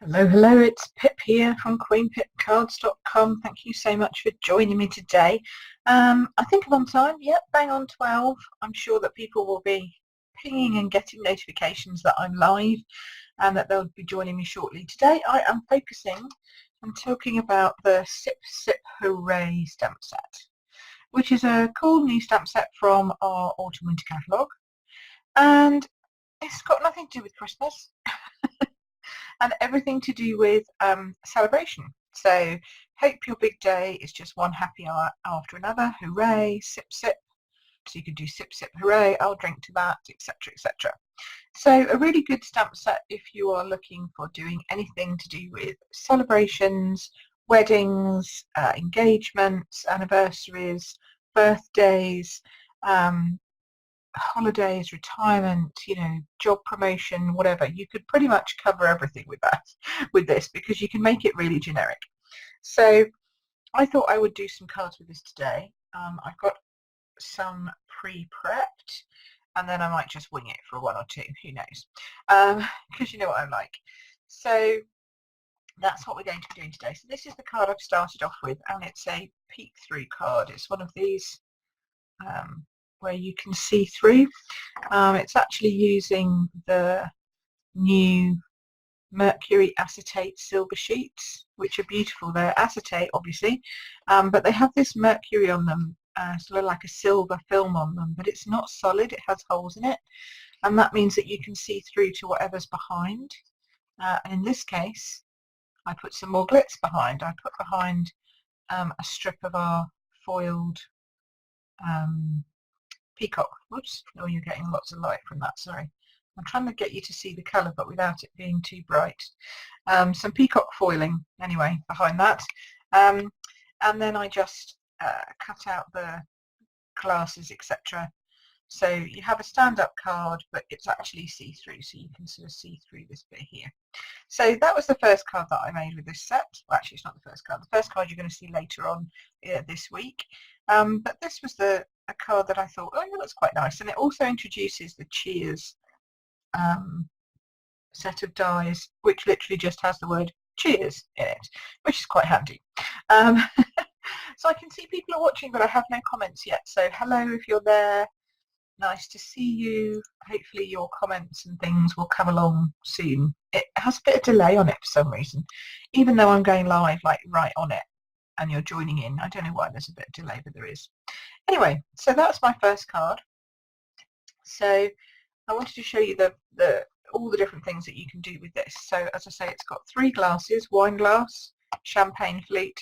Hello, hello, it's Pip here from queenpipcards.com. Thank you so much for joining me today. I think I'm on time. Yep, bang on 12. I'm sure that people will be pinging and getting notifications that I'm live and that they'll be joining me shortly. Today I am focusing on talking about the Sip Hooray stamp set, which is a cool new stamp set from our autumn winter catalogue, and it's got nothing to do with Christmas and everything to do with celebration. So hope your big day is just one happy hour after another. Hooray, sip, sip. So you could do sip, sip, hooray, I'll drink to that, etc., etc. So a really good stamp set if you are looking for doing anything to do with celebrations, weddings, engagements, anniversaries, birthdays, holidays, retirement, job promotion, whatever. You could pretty much cover everything with this, because you can make it really generic. So I thought I would do some cards with this today. I've got some pre-prepped, and then I might just wing it for one or two, who knows, because you know what I'm like. So that's what we're going to be doing today. So this is the card I've started off with, and it's a peek through card. It's one of these where you can see through. It's actually using the new Mercury acetate silver sheets, which are beautiful. They're acetate, obviously, but they have this mercury on them, sort of like a silver film on them, but it's not solid. It has holes in it, and that means that you can see through to whatever's behind. And in this case, I put some more glitz behind. I put behind a strip of our foiled Peacock. Whoops, oh, you're getting lots of light from that, sorry. I'm trying to get you to see the colour, but without it being too bright. Some Peacock foiling, anyway, behind that. And then I just cut out the glasses, etc. So you have a stand-up card, but it's actually see-through, so you can sort of see through this bit here. So that was the first card that I made with this set. Well, actually, it's not the first card. The first card you're going to see later on this week. But this was a card that I thought, oh yeah, that's quite nice. And it also introduces the Cheers set of dies, which literally just has the word Cheers in it, which is quite handy. So I can see people are watching, but I have no comments yet. So hello if you're there. Nice to see you. Hopefully your comments and things will come along soon. It has a bit of delay on it for some reason, even though I'm going live like right on it and you're joining in. I don't know why there's a bit of delay, but there is. Anyway, so that's my first card. So I wanted to show you all the different things that you can do with this. So as I say, it's got 3 glasses: wine glass, champagne flute,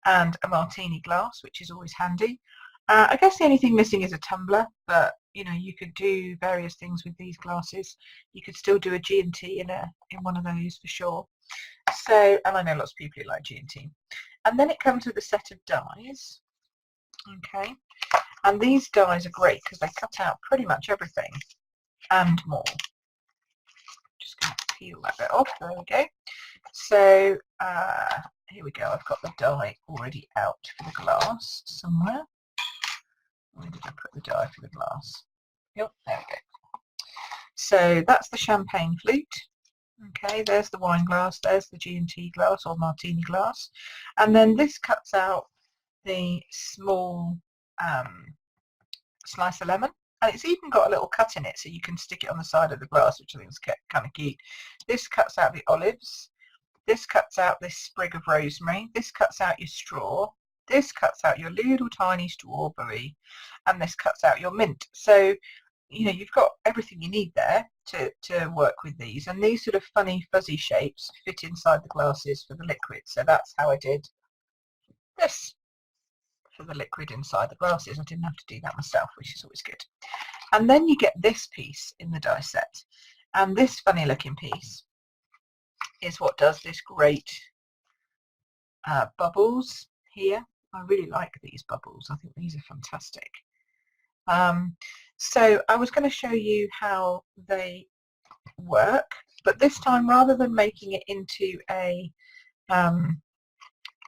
and a martini glass, which is always handy. I guess the only thing missing is a tumbler, but you could do various things with these glasses. You could still do a G&T in one of those for sure. So, and I know lots of people who like G&T. And then it comes with a set of dies. Okay, and these dies are great because they cut out pretty much everything and more. Just going to peel that bit off. There we go. So here we go. I've got the die already out for the glass somewhere. Where did I put the die for the glass? Yep, there we go. So that's the champagne flute. Okay, there's the wine glass, there's the G&T glass or martini glass. And then this cuts out the small slice of lemon. And it's even got a little cut in it, so you can stick it on the side of the glass, which I think is kind of cute. This cuts out the olives. This cuts out this sprig of rosemary. This cuts out your straw. This cuts out your little tiny strawberry, and this cuts out your mint. So, you've got everything you need there to work with these. And these sort of funny fuzzy shapes fit inside the glasses for the liquid. So that's how I did this for the liquid inside the glasses. I didn't have to do that myself, which is always good. And then you get this piece in the die set. And this funny looking piece is what does this great bubbles here. I really like these bubbles. I think these are fantastic. So I was going to show you how they work, but this time, rather than making it into a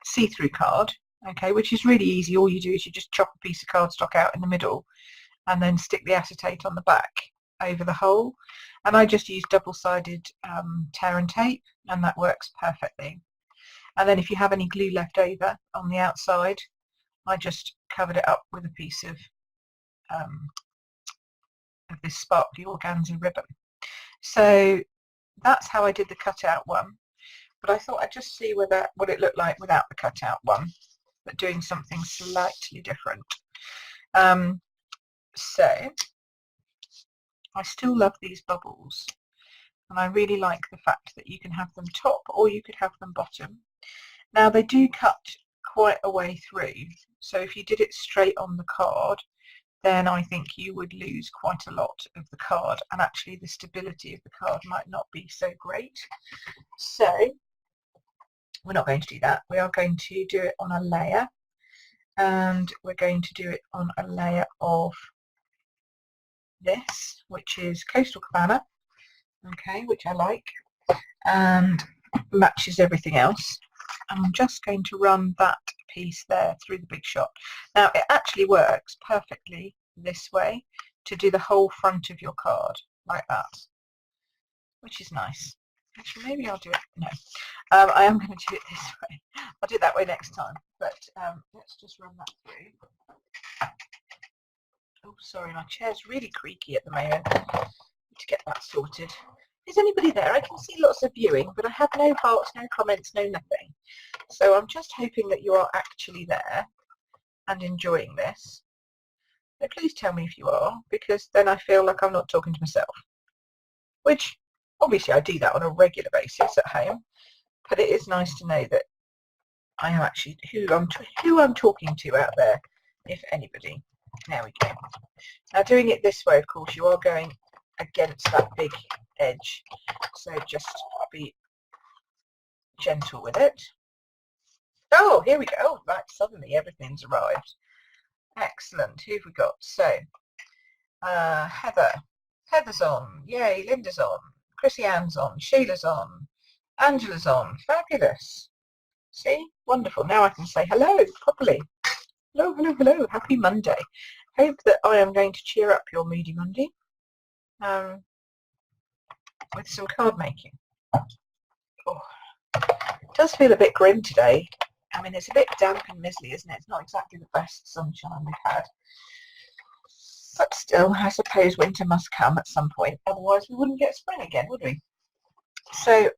see-through card, okay, which is really easy, all you do is you just chop a piece of cardstock out in the middle and then stick the acetate on the back over the hole. And I just use double-sided tear and tape, and that works perfectly. And then if you have any glue left over on the outside, I just covered it up with a piece of this sparkly organza ribbon. So that's how I did the cutout one. But I thought I'd just see what it looked like without the cutout one, but doing something slightly different. So I still love these bubbles, and I really like the fact that you can have them top or you could have them bottom. Now they do cut quite a way through, so if you did it straight on the card, then I think you would lose quite a lot of the card, and actually the stability of the card might not be so great. So we're not going to do that. We are going to do it on a layer, and we're going to do it on a layer of this, which is Coastal Cabana, okay, which I like and matches everything else. I'm just going to run that piece there through the Big Shot. Now it actually works perfectly this way to do the whole front of your card like that, which is nice. Actually, maybe I'll do it. No, I am going to do it this way. I'll do it that way next time. But let's just run that through. Oh, sorry, my chair's really creaky at the moment. Need to get that sorted. Is anybody there? I can see lots of viewing, but I have no hearts, no comments, no nothing. So I'm just hoping that you are actually there and enjoying this. So please tell me if you are, because then I feel like I'm not talking to myself. Which, obviously, I do that on a regular basis at home, but it is nice to know that I am actually who I'm talking to out there, if anybody. There we go. Now, doing it this way, of course, you are going against that big edge, so just be gentle with it. Oh, here we go. Oh, right, suddenly everything's arrived. Excellent. Who have we got? So, Heather's on. Yay, Linda's on. Chrissy Ann's on. Sheila's on. Angela's on. Fabulous. See? Wonderful. Now I can say hello properly. Hello, hello, hello. Happy Monday. Hope that I am going to cheer up your Moody Monday with some card making. Oh, it does feel a bit grim today. I mean, it's a bit damp and mizzly, isn't it? It's not exactly the best sunshine we've had. But still, I suppose winter must come at some point. Otherwise, we wouldn't get spring again, would we? So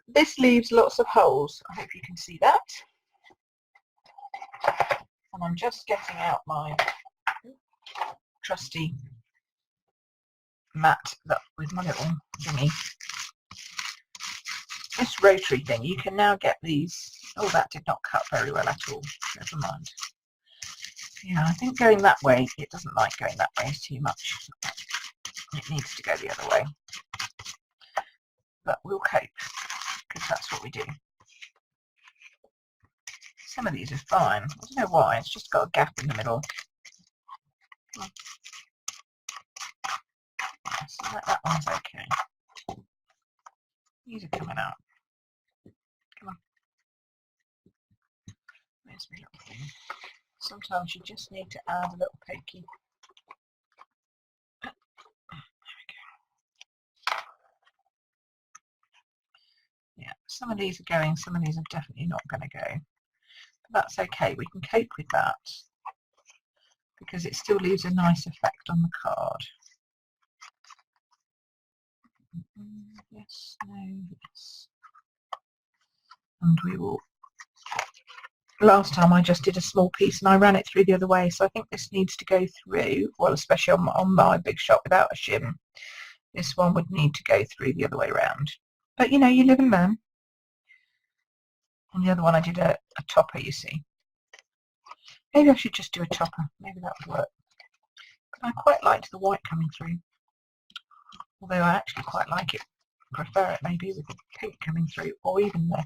this leaves lots of holes. I hope you can see that. And I'm just getting out my trusty mat with my little thingy. This rotary thing, you can now get these. Oh, that did not cut very well at all. Never mind. Yeah, I think going that way, it doesn't like going that way too much. It needs to go the other way. But we'll cope, because that's what we do. Some of these are fine. I don't know why, it's just got a gap in the middle. So that one's okay. These are coming out. Come on. Where's my little thing? Sometimes you just need to add a little pokey. There we go. Yeah, some of these are going, some of these are definitely not going to go. But that's okay, we can cope with that because it still leaves a nice effect on the card. Yes, no, yes. And we will. Last time I just did a small piece and I ran it through the other way, so I think this needs to go through, well, especially on my Big Shot without a shim. This one would need to go through the other way around. But you know, you live and learn. And the other one I did a topper, you see. Maybe I should just do a topper. Maybe that would work. But I quite liked the white coming through. Although I actually quite like it. Prefer it maybe with the pink coming through, or even the, look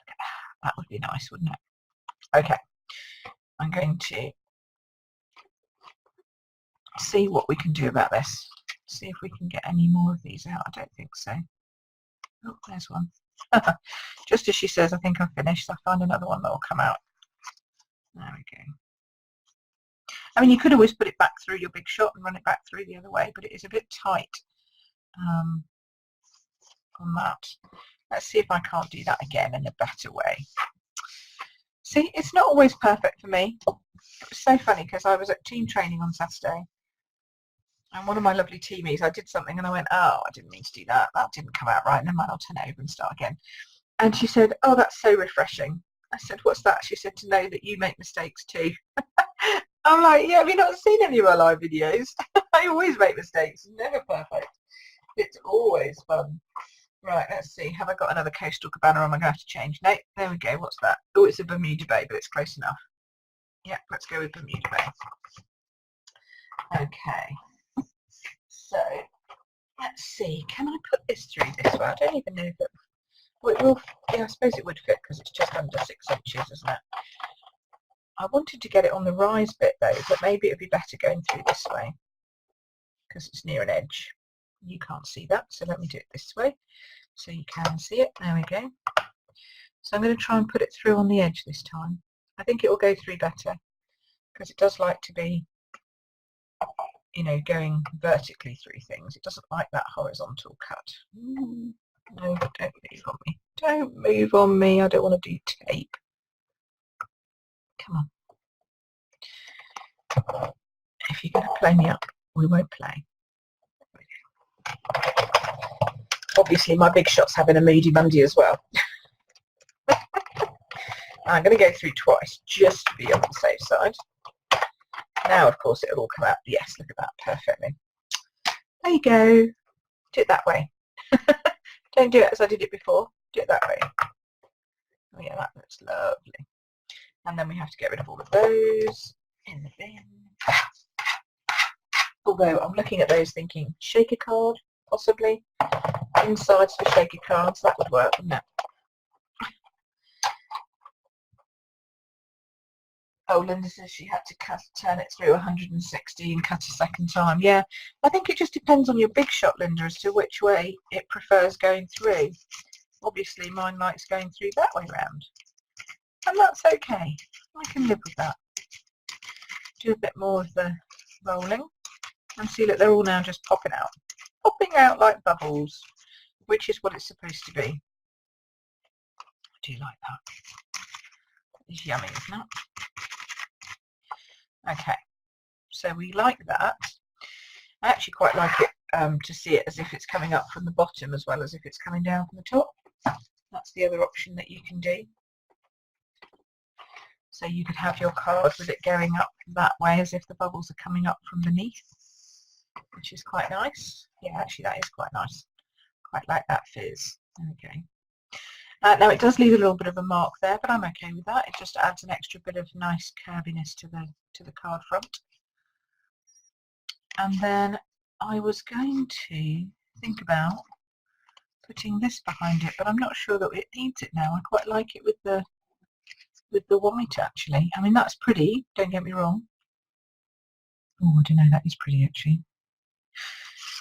at that. That would be nice, wouldn't it? Okay, I'm going to see what we can do about this. See if we can get any more of these out. I don't think so. Oh, there's one. Just as she says, I think I've finished. I'll find another one that will come out. There we go. I mean, you could always put it back through your Big Shot and run it back through the other way, but it is a bit tight on that. Let's see if I can't do that again in a better way. See, it's not always perfect for me. It was so funny because I was at team training on Saturday, and one of my lovely teamies, I did something and I went, oh, I didn't mean to do that. That didn't come out right. Never mind, I'll turn it over and start again. And she said, oh, that's so refreshing. I said, what's that? She said, to know that you make mistakes too. I'm like, yeah, have you not seen any of my live videos? I always make mistakes, never perfect. It's always fun. Right, let's see. Have I got another coastal cabana or am I going to have to change? No, there we go. What's that? Oh, it's a Bermuda Bay, but it's close enough. Yeah, let's go with Bermuda Bay. Okay. So, let's see. Can I put this through this way? I don't even know if it... Well, it will... Yeah, I suppose it would fit because it's just under 6 inches, isn't it? I wanted to get it on the rise bit though, but maybe it would be better going through this way because it's near an edge. You can't see that, so let me do it this way so you can see it. There we go. So I'm going to try and put it through on the edge this time. I think it will go through better because it does like to be, you know, going vertically through things. It doesn't like that horizontal cut. No, don't move on me. Don't move on me. I don't want to do tape. Come on. If you're going to play me up, we won't play. Obviously, my big shot's having a Moody Monday as well. I'm going to go through twice just to be on the safe side. Now, of course, it'll all come out. Yes, look at that, perfectly. There you go. Do it that way. Don't do it as I did it before. Do it that way. Oh yeah, that looks lovely. And then we have to get rid of all of those in the bin. Although I'm looking at those thinking, shaker card, possibly. Insides for shaker cards, that would work, wouldn't it? Oh, Linda says she had to turn it through 160 and cut a second time. Yeah, I think it just depends on your big shot, Linda, as to which way it prefers going through. Obviously, mine likes going through that way round. And that's okay. I can live with that. Do a bit more of the rolling. And see that they're all now just popping out. Popping out like bubbles, which is what it's supposed to be. I do like that. It's yummy, isn't it? Okay, so we like that. I actually quite like it to see it as if it's coming up from the bottom as well as if it's coming down from the top. That's the other option that you can do. So you could have your card with it going up that way as if the bubbles are coming up from beneath, which is quite nice. Yeah, actually that is quite nice. Quite like that fizz. Okay. Now it does leave a little bit of a mark there, but I'm okay with that. It just adds an extra bit of nice curviness to the card front. And then I was going to think about putting this behind it, but I'm not sure that it needs it now. I quite like it with the white actually. I mean, that's pretty, don't get me wrong. Oh, I don't know, that is pretty actually.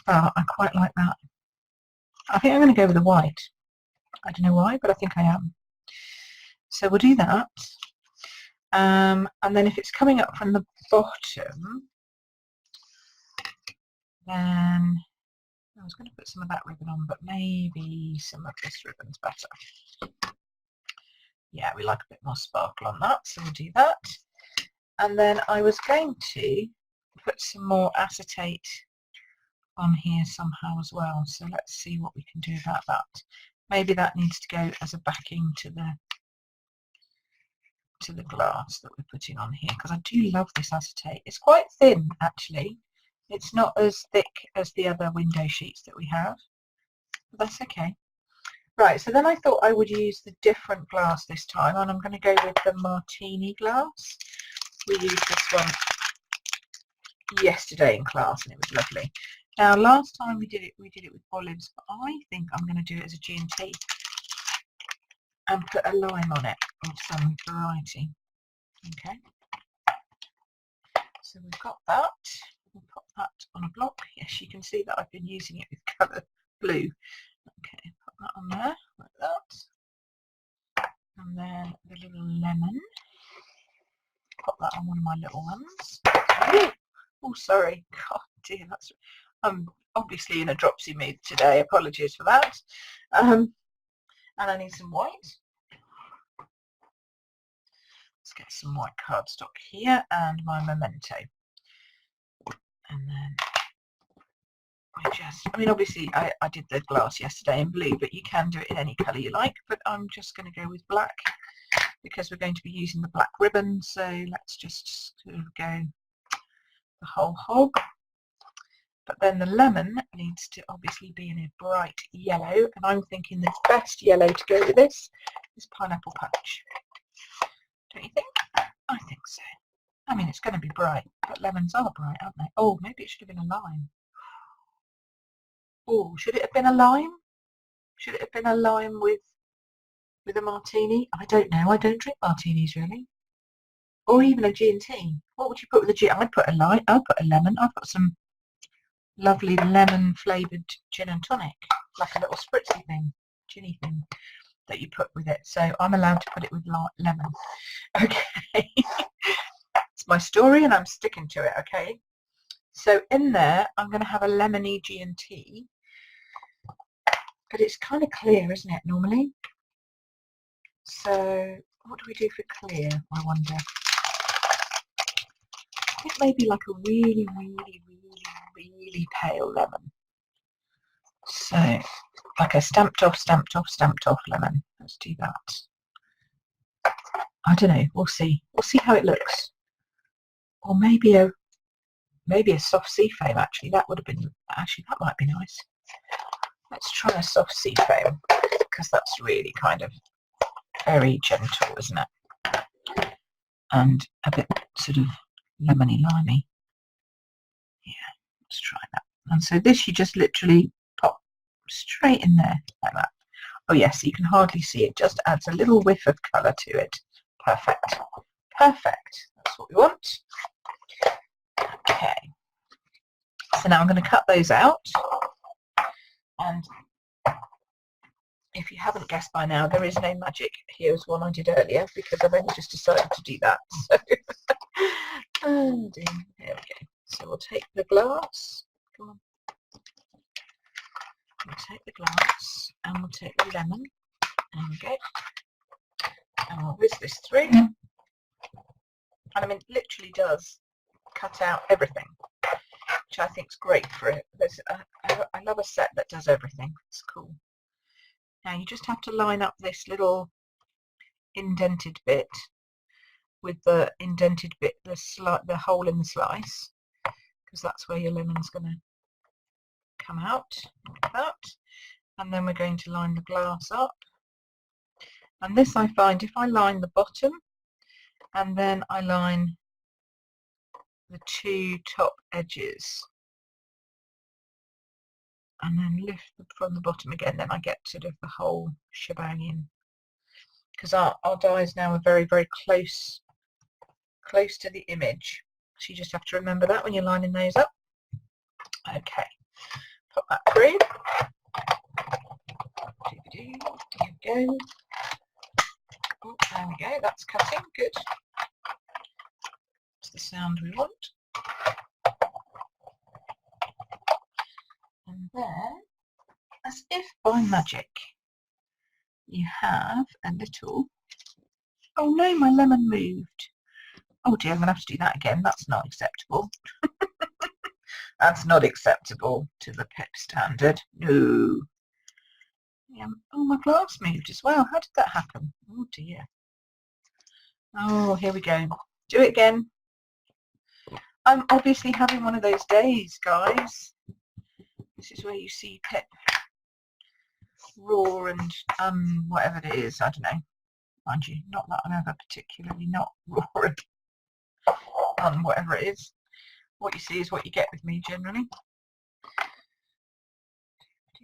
But I quite like that. I think I'm going to go with the white. I don't know why, but I think I am. So we'll do that. And then if it's coming up from the bottom, then I was going to put some of that ribbon on, but maybe some of this ribbon's better. Yeah, we like a bit more sparkle on that, so we'll do that. And then I was going to put some more acetate on here somehow as well. So let's see what we can do about that. Maybe that needs to go as a backing to the glass that we're putting on here, because I do love this acetate. It's quite thin actually. It's not as thick as the other window sheets that we have, but that's okay. Right, so then I thought I would use the different glass this time, and I'm going to go with the martini glass. We used this one yesterday in class and it was lovely. Now last time we did it with olives, but I think I'm going to do it as a G&T and put a lime on it of some variety. Okay, so we've got that. We'll pop that on a block. Yes, you can see that I've been using it with colour blue. Okay, put that on there like that. And then the little lemon. Pop that on one of my little ones. Oh, sorry. God dear, that's obviously in a dropsy mood today. Apologies for that. And I need some white. Let's get some white cardstock here and my memento. And then I mean, obviously I did the glass yesterday in blue, but you can do it in any colour you like. But I'm just going to go with black because we're going to be using the black ribbon. So let's just sort of go the whole hog. But then the lemon needs to obviously be in a bright yellow, and I'm thinking the best yellow to go with this is pineapple punch. Don't you think? I think so. I mean, it's going to be bright, but lemons are bright, aren't they? Oh, maybe it should have been a lime. Oh, should it have been a lime? Should it have been a lime with a martini? I don't know. I don't drink martinis really. Or even a G&T. What would you put with a G? I'd put a lime. I'd put a lemon. I've got some lovely lemon flavoured gin and tonic, like a little spritzy thing, ginny thing that you put with it. So I'm allowed to put it with lemon. Okay. It's my story and I'm sticking to it. Okay. So in there, I'm going to have a lemony G&T, but it's kind of clear, isn't it, normally? So what do we do for clear, I wonder? I think maybe like a really, really, really, really pale lemon. So like a stamped off lemon. Let's do that. I don't know. We'll see. We'll see how it looks. Or maybe a soft sea foam. Actually, that might be nice. Let's try a soft sea foam because that's really kind of very gentle, isn't it? And a bit sort of lemony limey. Yeah, let's try that. And so this you just literally pop straight in there like that. Oh yes, you can hardly see it. Just adds a little whiff of colour to it. Perfect. Perfect. That's what we want. Okay. So now I'm going to cut those out. And if you haven't guessed by now, there is no magic. Here's one I did earlier because I've only just decided to do that. So oh dear. There we go. So we'll take the glass. Come on. We'll take the glass and we'll take the lemon. There we go. And we'll whiz this through. And I mean, it literally does cut out everything, which I think is great for it. I love a set that does everything. It's cool. Now you just have to line up this little indented bit with the indented bit, the hole in the slice, because that's where your lemon's going to come out like that. And then we're going to line the glass up. And this I find, if I line the bottom and then I line the two top edges and then lift from the bottom again, then I get sort of the whole shebang in. Because our dies now are very, very close to the image. So you just have to remember that when you're lining those up. Okay, pop that through. There you go. Oh, there we go, that's cutting, good. That's the sound we want. And then, as if by magic, you have a little... Oh no, my lemon moved. Oh dear, I'm going to have to do that again. That's not acceptable. That's not acceptable to the PEP standard. No. Yeah. Oh, my glass moved as well. How did that happen? Oh dear. Oh, here we go. Do it again. I'm obviously having one of those days, guys. This is where you see PEP raw and whatever it is. I don't know. Mind you, not that I'm ever particularly not raw and whatever it is. What you see is what you get with me generally.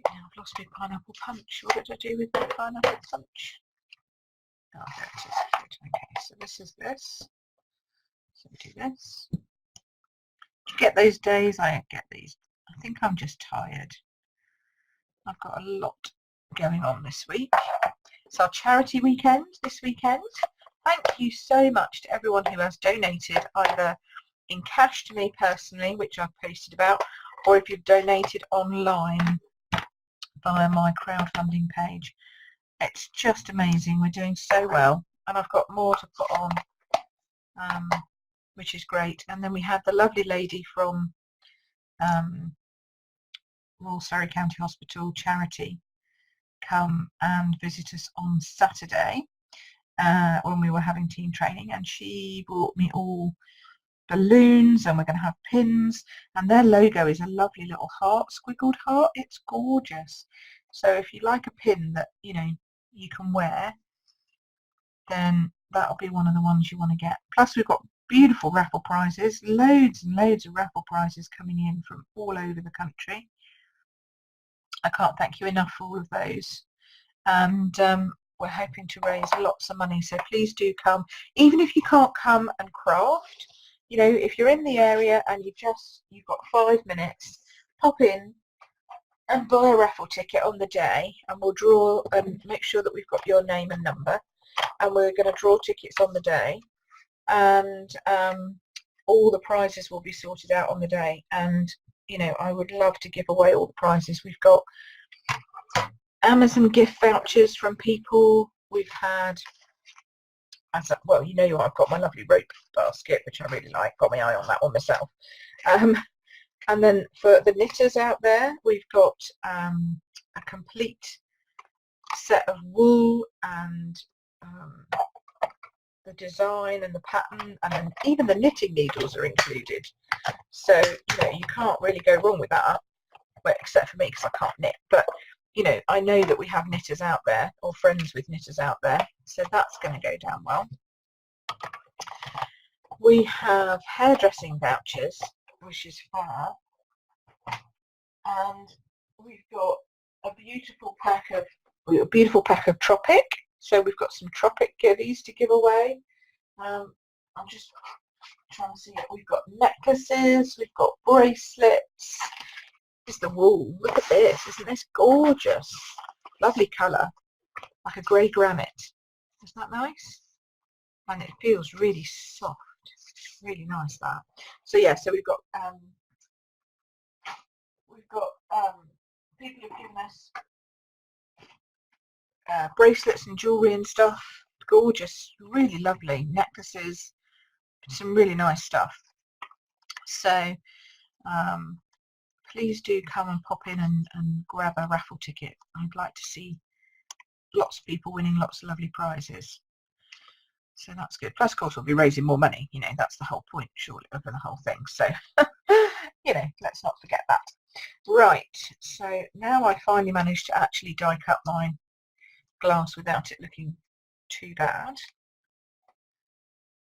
I've lost my pineapple punch. What did I do with my pineapple punch? Oh, there it is. Okay, so this is this. So we do this. Do you get those days? I don't get these. I think I'm just tired. I've got a lot going on this week. It's our charity weekend this weekend. Thank you so much to everyone who has donated either in cash to me personally, which I've posted about, or if you've donated online via my crowdfunding page. It's just amazing. We're doing so well, and I've got more to put on, which is great. And then we had the lovely lady from Royal Surrey County Hospital charity come and visit us on Saturday when we were having team training, and she brought me all balloons, and we're going to have pins, and their logo is a lovely little heart, squiggled heart. It's gorgeous. So if you like a pin that you can wear, then that'll be one of the ones you want to get. Plus we've got beautiful raffle prizes, loads and loads of raffle prizes coming in from all over the country. I can't thank you enough for all of those, and we're hoping to raise lots of money, so please do come. Even if you can't come and craft, if you're in the area and you've got 5 minutes, pop in and buy a raffle ticket on the day, and we'll draw and make sure that we've got your name and number, and we're going to draw tickets on the day, and all the prizes will be sorted out on the day. And I would love to give away all the prizes. We've got Amazon gift vouchers from people. We've had, I've got my lovely rope basket, which I really like. Got my eye on that one myself. And then for the knitters out there, we've got a complete set of wool and the design and the pattern, and then even the knitting needles are included. So you can't really go wrong with that, well, except for me, because I can't knit. But I know that we have knitters out there, or friends with knitters out there, so that's going to go down well. We have hairdressing vouchers, which is fab, and we've got a beautiful pack of Tropic. So we've got some Tropic goodies to give away. I'm just trying to see it. We've got necklaces, we've got bracelets. This is the wool. Look at this. Isn't this gorgeous? Lovely colour, like a grey granite. Isn't that nice? And it feels really soft. Really nice, that. So yeah, so we've got people have given us bracelets and jewellery and stuff. Gorgeous, really lovely necklaces, some really nice stuff. So please do come and pop in and grab a raffle ticket. I'd like to see lots of people winning lots of lovely prizes. So that's good. Plus, of course, we'll be raising more money. That's the whole point, surely, of the whole thing. So, let's not forget that. Right. So now I finally managed to actually die cut my glass without it looking too bad.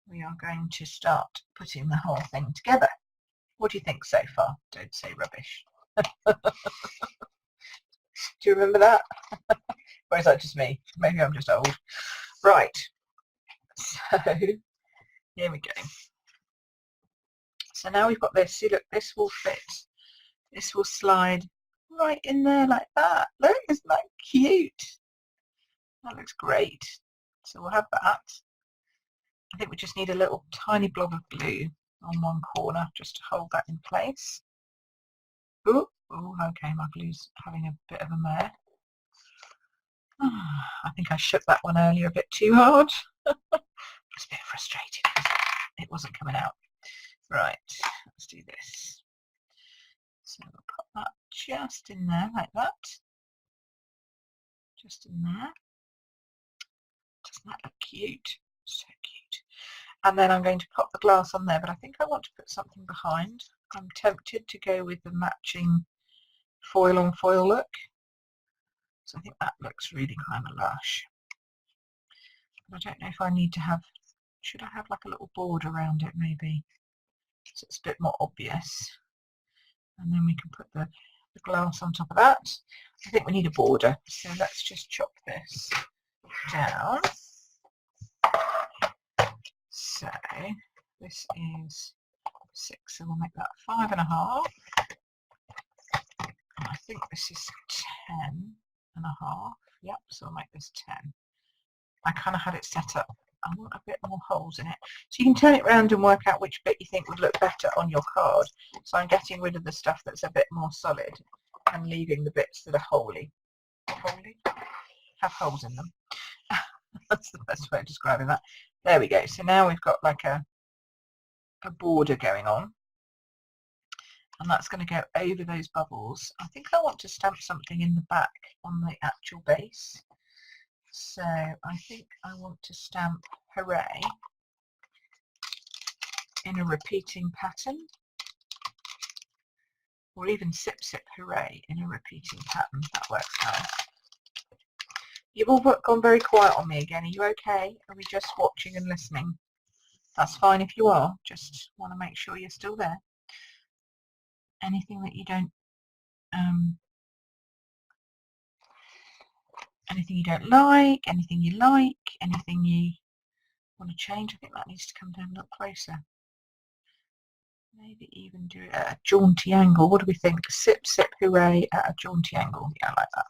We are going to start putting the whole thing together. What do you think so far? Don't say rubbish. Do you remember that? Or is that just me? Maybe I'm just old. Right. So here we go. So now we've got this. See, look, this will fit. This will slide right in there like that. Look, isn't that cute? That looks great. So we'll have that. I think we just need a little tiny blob of glue on one corner just to hold that in place. Oh, okay, my glue's having a bit of a mare. I think I shook that one earlier a bit too hard. It's a bit frustrating. It wasn't coming out. Right, let's do this. So we'll put that just in there like that. Just in there. Doesn't that look cute? So cute. And then I'm going to pop the glass on there, but I think I want to put something behind. I'm tempted to go with the matching foil on foil look. So I think that looks really kind of lush. But I don't know if I need to have, should I have like a little board around it maybe? So it's a bit more obvious. And then we can put the glass on top of that. I think we need a border. So let's just chop this down. So this is 6, so we'll make that 5.5. I think this is 10.5. Yep, so I'll make this 10. I kind of had it set up I want a bit more holes in it. So you can turn it around and work out which bit you think would look better on your card. So I'm getting rid of the stuff that's a bit more solid and leaving the bits that are holy. Holy? Have holes in them. That's the best way of describing that. There we go. So now we've got like a border going on. And that's going to go over those bubbles. I think I want to stamp something in the back on the actual base. So I think I want to stamp Hooray in a repeating pattern, or even Sip Hooray in a repeating pattern. That works nice. You've all gone very quiet on me again. Are you okay? Are we just watching and listening? That's fine if you are. Just want to make sure you're still there. Anything that you don't anything you don't like, anything you like, anything you want to change. I think that needs to come down a little closer. Maybe even do it at a jaunty angle. What do we think? Sip Hooray at a jaunty angle. Yeah, I like that.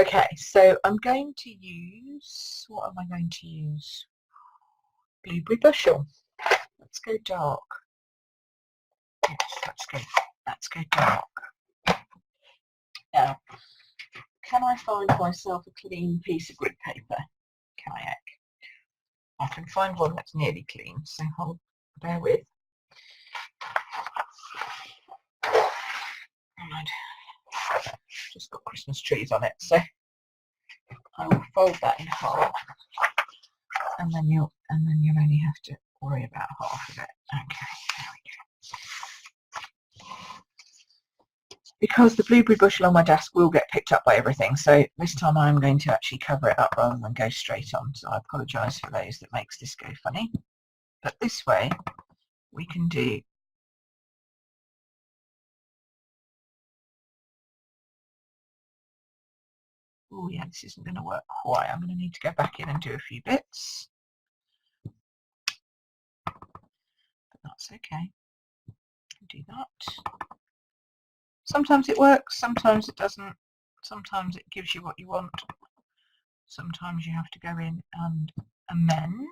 Okay, so I'm going to use, what am I going to use? Blueberry bushel. Let's go dark. Yes, let's go dark. Now, can I find myself a clean piece of grid paper? Kayak. I can find one that's nearly clean, so hold, bear with. Right. Just got Christmas trees on it, so I will fold that in half, and then you'll only have to worry about half of it. Okay, there we go. Because the blueberry bushel on my desk will get picked up by everything, so this time I'm going to actually cover it up rather than go straight on, so I apologise for those that makes this go funny. But this way we can do oh yeah, this isn't going to work quite. I'm going to need to go back in and do a few bits, but that's okay. Do that. Sometimes it works, sometimes it doesn't. Sometimes it gives you what you want. Sometimes you have to go in and amend.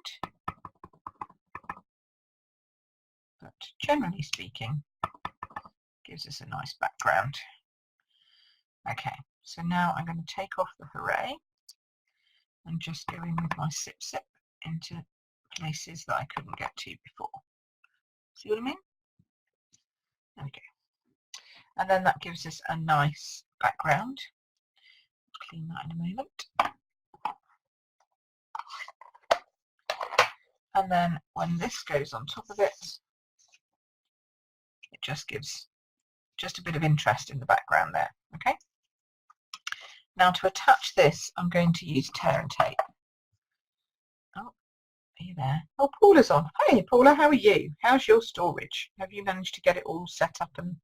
But generally speaking, gives us a nice background. Okay, so now I'm going to take off the Hooray and just go in with my Sip into places that I couldn't get to before. See what I mean? There we go. And then that gives us a nice background. I'll clean that in a moment. And then when this goes on top of it, it just gives just a bit of interest in the background there. Okay. Now to attach this, I'm going to use tear and tape. Oh, are you there? Oh, Paula's on. Hey, Paula, how are you? How's your storage? Have you managed to get it all set up and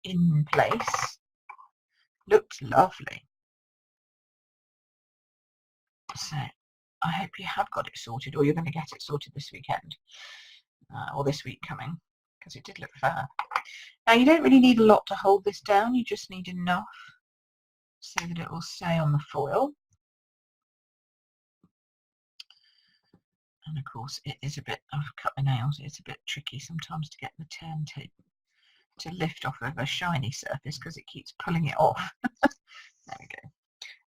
in place? Looks lovely. So I hope you have got it sorted, or you're going to get it sorted this weekend, or this week coming, because it did look fab. Now you don't really need a lot to hold this down, you just need enough so that it will stay on the foil. And of course it is a bit, I've cut my nails, it's a bit tricky sometimes to get the turn tape to lift off of a shiny surface because it keeps pulling it off. There we go.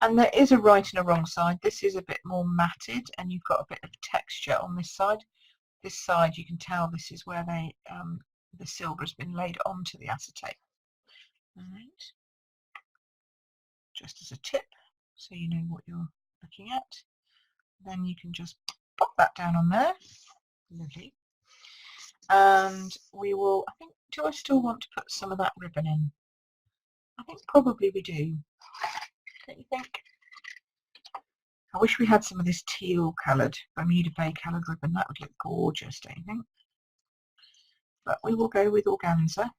And there is a right and a wrong side. This is a bit more matted and you've got a bit of texture on this side. This side you can tell this is where they the silver has been laid onto the acetate. All right. Just as a tip, so you know what you're looking at. Then you can just pop that down on there. Lovely. And we will, I think, do I still want to put some of that ribbon in? I think probably we do. Don't you think? I wish we had some of this teal coloured, Bermuda Bay coloured ribbon. That would look gorgeous, don't you think? But we will go with organza,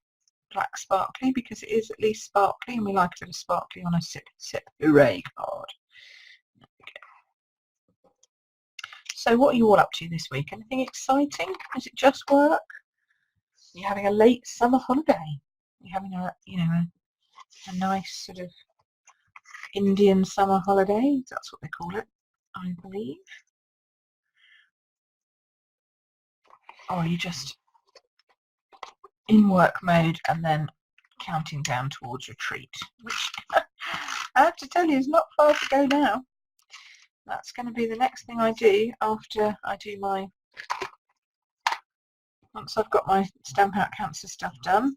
black sparkly, because it is at least sparkly and we like a bit of sparkly on a Sip Hooray card. There we go. So what are you all up to this week? Anything exciting? Is it just work? Are you having a late summer holiday? Are you having a, you know, a nice sort of Indian summer holiday? That's what they call it, I believe. or are you just in work mode and then counting down towards retreat, which I have to tell you is not far to go now. That's going to be the next thing I do after I do my, once I've got my Stamp Out Cancer stuff done,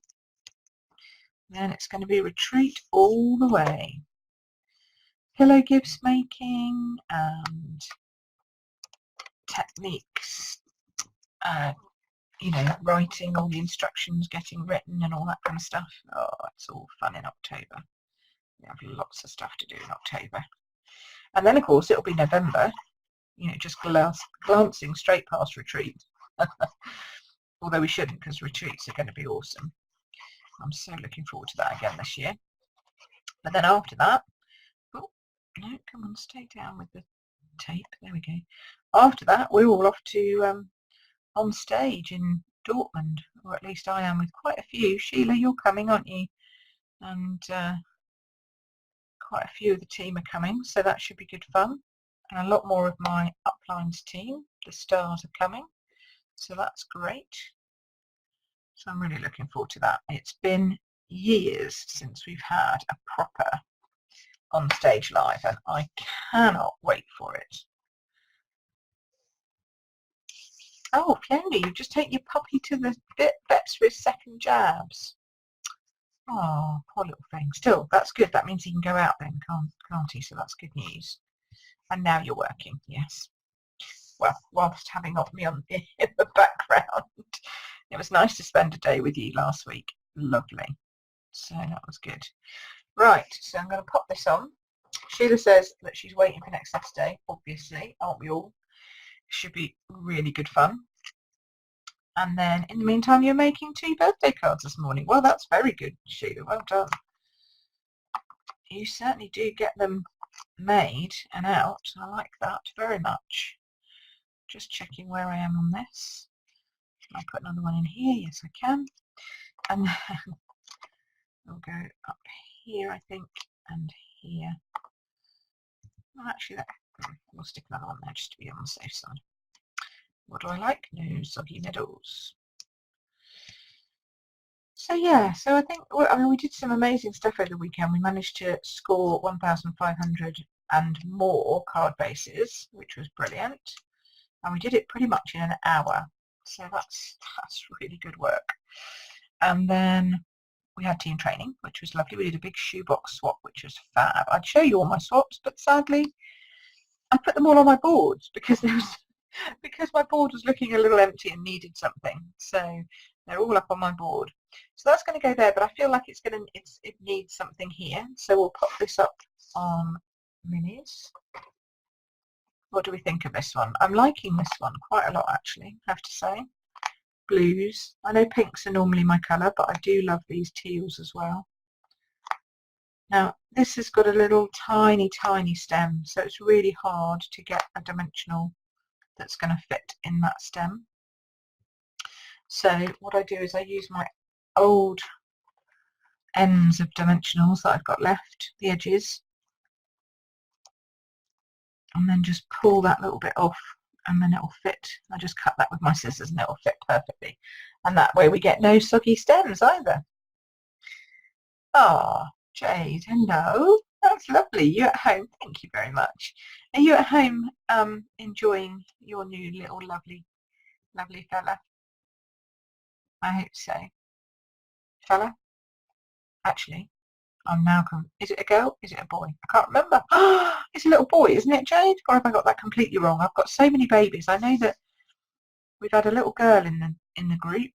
then it's going to be retreat all the way. Pillow gifts making and techniques, you know, writing all the instructions, getting written and all that kind of stuff. Oh, it's all fun in October. We have lots of stuff to do in October. And then, of course, it'll be November, you know, just glancing straight past retreat. Although we shouldn't, because retreats are going to be awesome. I'm so looking forward to that again this year. But then after that, oh, no, come on, stay down with the tape. There we go. After that, we're all off to on stage in Dortmund, or at least I am with quite a few. Sheila, you're coming, aren't you? And quite a few of the team are coming, so that should be good fun. And a lot more of my uplines team, the stars, are coming, so that's great. So I'm really looking forward to that. It's been years since we've had a proper on stage live, and I cannot wait for it. Oh, Fiona, you just take your puppy to the vets for his second jabs. Oh, poor little thing. Still, that's good. That means he can go out then, can't he? So that's good news. And now you're working, yes. Well, whilst having me on in the background. It was nice to spend a day with you last week. Lovely. So that was good. Right, so I'm going to pop this on. Sheila says that she's waiting for next Saturday, obviously, aren't we all? Should be really good fun. And then in the meantime, you're making 2 birthday cards this morning. Well, that's very good, Sheila. Well done. You certainly do get them made and out. I like that very much. Just checking where I am on this. Can I put another one in here? Yes, I can. And then we'll go up here, I think, and here. Well, actually, we'll stick another one there just to be on the safe side. What do I like? No soggy middles. So yeah, so I think, well, I mean, we did some amazing stuff over the weekend. We managed to score 1,500 and more card bases, which was brilliant. And we did it pretty much in an hour. So that's really good work. And then we had team training, which was lovely. We did a big shoebox swap, which was fab. I'd show you all my swaps, but sadly, I put them all on my boards because my board was looking a little empty and needed something. So they're all up on my board. So that's going to go there, but I feel like it needs something here. So we'll pop this up on minis. What do we think of this one? I'm liking this one quite a lot, actually, I have to say. Blues. I know pinks are normally my colour, but I do love these teals as well. Now, this has got a little tiny, tiny stem, so it's really hard to get a dimensional that's going to fit in that stem. So what I do is I use my old ends of dimensionals that I've got left, the edges, and then just pull that little bit off, and then it'll fit. I just cut that with my scissors and it'll fit perfectly. And that way we get no soggy stems either. Ah, Jade, hello. That's lovely. You at home? Thank you very much. Are you at home enjoying your new little lovely fella? I hope so. Fella? Actually, I'm now is it a girl? Is it a boy? I can't remember. It's a little boy, isn't it, Jade? Or have I got that completely wrong? I've got so many babies. I know that we've had a little girl in the group.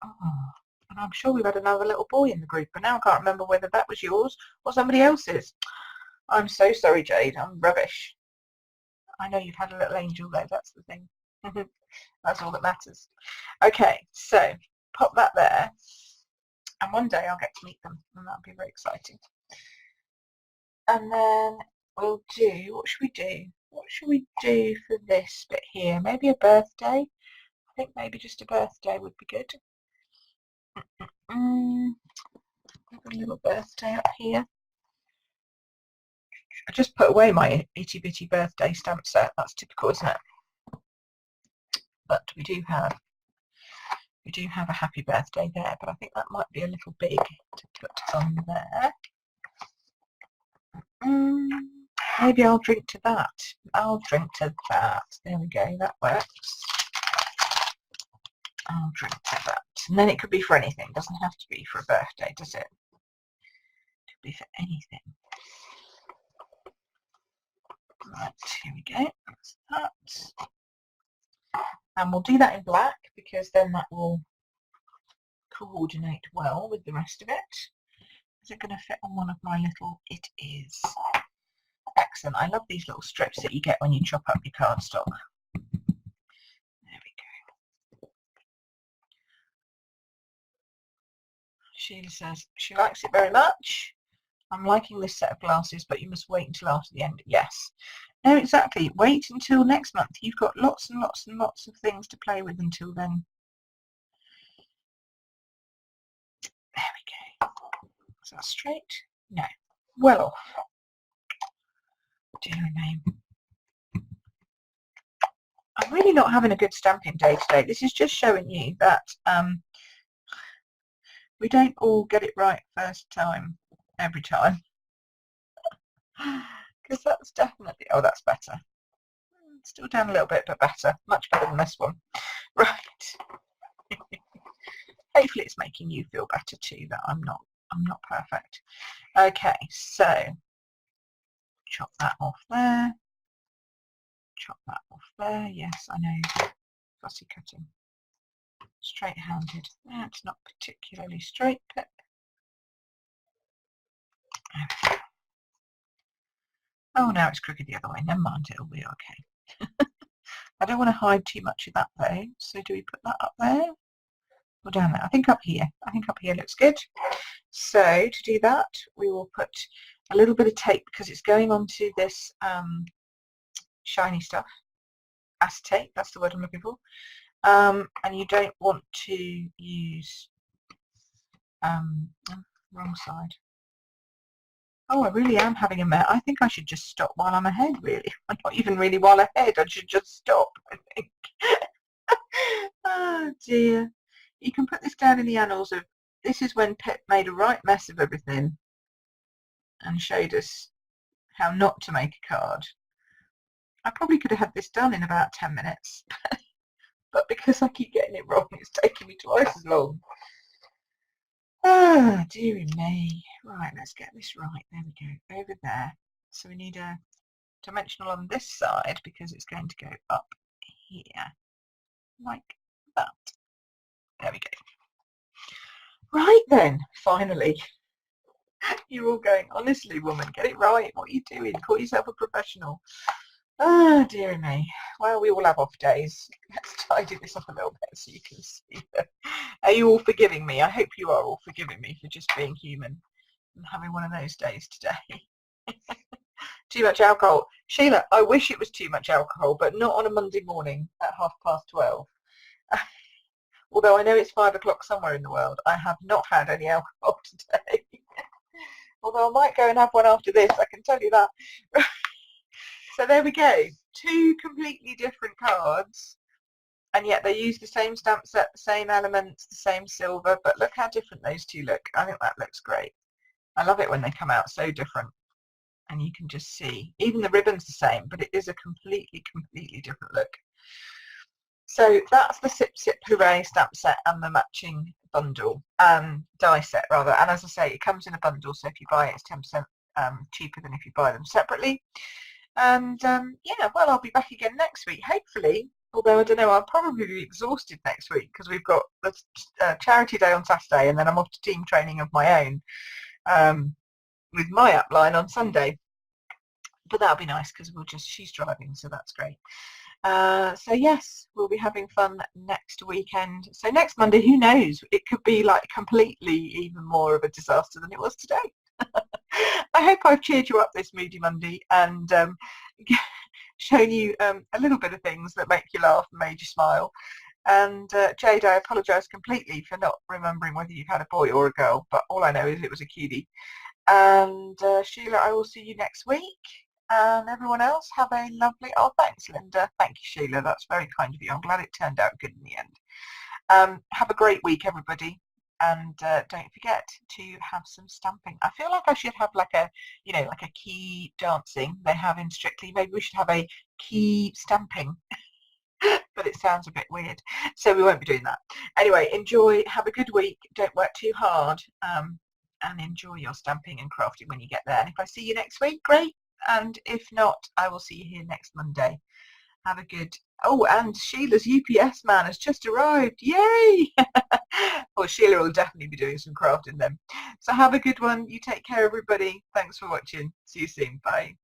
Oh, and I'm sure we've had another little boy in the group, but now I can't remember whether that was yours or somebody else's. I'm so sorry, Jade. I'm rubbish. I know you've had a little angel there. That's the thing. That's all that matters. Okay, so pop that there. And one day I'll get to meet them, and that'll be very exciting. And then we'll do, what should we do? What should we do for this bit here? Maybe a birthday? I think maybe just a birthday would be good. A little birthday up here. I just put away my itty bitty birthday stamp set. That's typical, isn't it? but we do have a happy birthday there, but I think that might be a little big to put on there. Maybe I'll drink to that. I'll drink to that. There we go, that works. I'll drink to that. And then it could be for anything. It doesn't have to be for a birthday, does it? It could be for anything. Right, here we go. That's that. And we'll do that in black because then that will coordinate well with the rest of it. Is it going to fit on one of my little? It is. Excellent. I love these little strips that you get when you chop up your cardstock. There we go. Sheila says she likes it very much. I'm liking this set of glasses, but you must wait until after the end. Yes. No, exactly. Wait until next month. You've got lots and lots and lots of things to play with until then. There we go. Is that straight? No. Well off. Dear name. I'm really not having a good stamping day today. This is just showing you that we don't all get it right first time, every time. Because that's definitely, oh, that's better. Still down a little bit, but better. Much better than this one. Right. Hopefully it's making you feel better too, that I'm not perfect. Okay, so chop that off there. Chop that off there. Yes, I know. Fussy cutting. Straight-handed. That's not particularly straight, but okay. Oh, now it's crooked the other way. Never mind, it'll be okay. I don't want to hide too much of that though. So do we put that up there or down there? I think up here. I think up here looks good. So to do that, we will put a little bit of tape because it's going onto this shiny stuff. Acetate, that's the word I'm looking for. And you don't want to use wrong side. Oh, I really am having a mess. I think I should just stop while I'm ahead, really. I'm not even really while ahead. I should just stop, I think. Oh, dear. You can put this down in the annals of, this is when Pip made a right mess of everything and showed us how not to make a card. I probably could have had this done in about 10 minutes. But because I keep getting it wrong, it's taking me twice as long. Oh, dearie me. Right, let's get this right. There we go. Over there. So we need a dimensional on this side because it's going to go up here. Like that. There we go. Right then, finally. You're all going, honestly, woman, get it right. What are you doing? Call yourself a professional. Oh, dearie me. Well, we all have off days. Let's tidy this up a little bit so you can see that. Are you all forgiving me? I hope you are all forgiving me for just being human and having one of those days today. Too much alcohol. Sheila, I wish it was too much alcohol, but not on a Monday morning at 12:30. Although I know it's 5 o'clock somewhere in the world, I have not had any alcohol today. Although I might go and have one after this, I can tell you that. So there we go. 2 completely different cards, and yet they use the same stamp set, the same elements, the same silver, but look how different those 2 look. I think that looks great. I love it when they come out so different, and you can just see. Even the ribbon's the same, but it is a completely different look. So that's the Sip Hooray stamp set and the matching bundle, die set rather. And as I say, it comes in a bundle, so if you buy it, it's 10% cheaper than if you buy them separately. And yeah, well, I'll be back again next week, hopefully. Although I don't know, I'll probably be exhausted next week because we've got the charity day on Saturday, and then I'm off to team training of my own with my upline on Sunday. But that'll be nice because she's driving, so that's great. So yes, we'll be having fun next weekend. So next Monday, who knows? It could be like completely even more of a disaster than it was today. I hope I've cheered you up this Moody Monday and shown you a little bit of things that make you laugh and made you smile. And Jade, I apologise completely for not remembering whether you've had a boy or a girl, but all I know is it was a cutie. And Sheila, I will see you next week. And everyone else, have a lovely, oh, thanks, Linda. Thank you, Sheila. That's very kind of you. I'm glad it turned out good in the end. Have a great week, everybody. And don't forget to have some stamping. I feel like I should have like a, like a key dancing they have in Strictly. Maybe we should have a key stamping, but it sounds a bit weird. So we won't be doing that. Anyway, enjoy. Have a good week. Don't work too hard. And enjoy your stamping and crafting when you get there. And if I see you next week, great. And if not, I will see you here next Monday. Have a good, oh, and Sheila's UPS man has just arrived. Yay! Well, Sheila will definitely be doing some crafting then. So have a good one. You take care, everybody. Thanks for watching. See you soon. Bye.